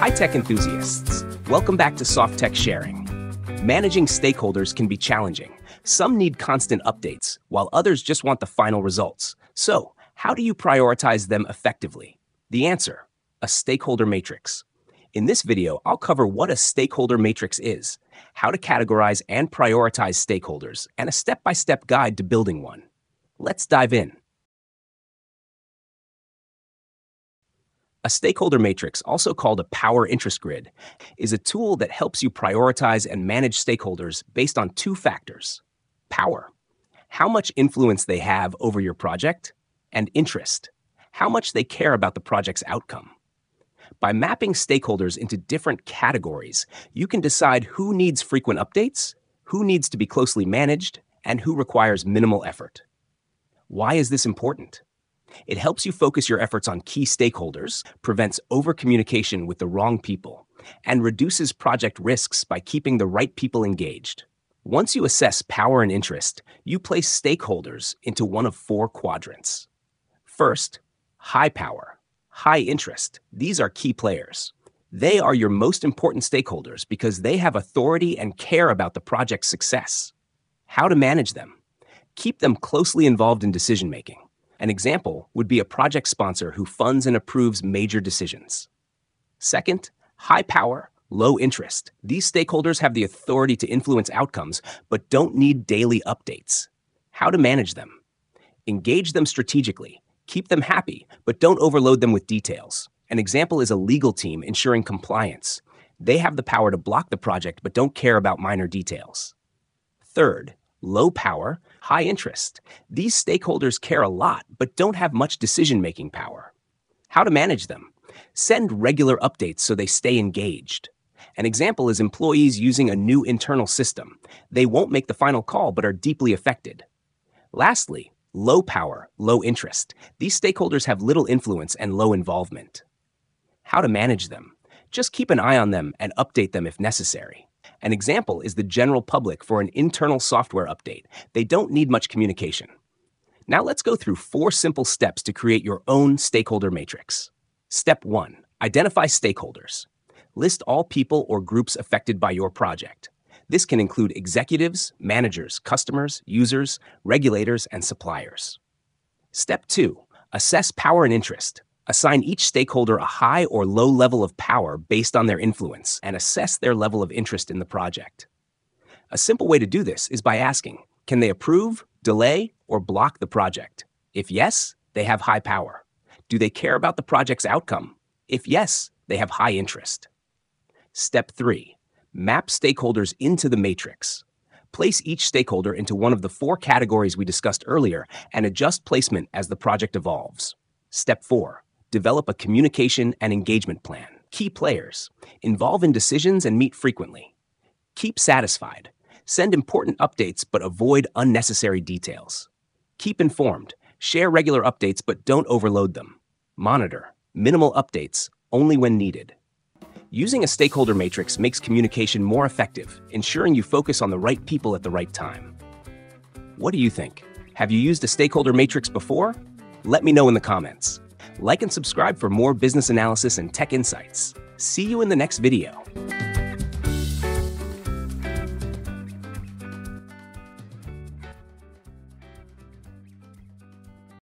Hi tech enthusiasts, welcome back to Soft Tech Sharing. Managing stakeholders can be challenging. Some need constant updates, while others just want the final results. So, how do you prioritize them effectively? The answer: a stakeholder matrix. In this video, I'll cover what a stakeholder matrix is, how to categorize and prioritize stakeholders, and a step-by-step guide to building one. Let's dive in. A stakeholder matrix, also called a power interest grid, is a tool that helps you prioritize and manage stakeholders based on two factors: power, how much influence they have over your project, and interest, how much they care about the project's outcome. By mapping stakeholders into different categories, you can decide who needs frequent updates, who needs to be closely managed, and who requires minimal effort. Why is this important? It helps you focus your efforts on key stakeholders, prevents over-communication with the wrong people, and reduces project risks by keeping the right people engaged. Once you assess power and interest, you place stakeholders into one of four quadrants. First, high power, high interest. These are key players. They are your most important stakeholders because they have authority and care about the project's success. How to manage them? Keep them closely involved in decision-making. An example would be a project sponsor who funds and approves major decisions. Second, high power, low interest. These stakeholders have the authority to influence outcomes, but don't need daily updates. How to manage them? Engage them strategically. Keep them happy, but don't overload them with details. An example is a legal team ensuring compliance. They have the power to block the project, but don't care about minor details. Third, low power, high interest. These stakeholders care a lot, but don't have much decision-making power. How to manage them? Send regular updates so they stay engaged. An example is employees using a new internal system. They won't make the final call, but are deeply affected. Lastly, low power, low interest. These stakeholders have little influence and low involvement. How to manage them? Just keep an eye on them and update them if necessary. An example is the general public for an internal software update. They don't need much communication. Now let's go through 4 simple steps to create your own stakeholder matrix. Step 1. Identify stakeholders. List all people or groups affected by your project. This can include executives, managers, customers, users, regulators, and suppliers. Step 2. Assess power and interest. Assign each stakeholder a high or low level of power based on their influence and assess their level of interest in the project. A simple way to do this is by asking, can they approve, delay, or block the project? If yes, they have high power. Do they care about the project's outcome? If yes, they have high interest. Step 3. Map stakeholders into the matrix. Place each stakeholder into one of the 4 categories we discussed earlier and adjust placement as the project evolves. Step 4. Develop a communication and engagement plan. Key players. Involve in decisions and meet frequently. Keep satisfied. Send important updates but avoid unnecessary details. Keep informed. Share regular updates but don't overload them. Monitor. Minimal updates, only when needed. Using a stakeholder matrix makes communication more effective, ensuring you focus on the right people at the right time. What do you think? Have you used a stakeholder matrix before? Let me know in the comments. Like and subscribe for more business analysis and tech insights. See you in the next video.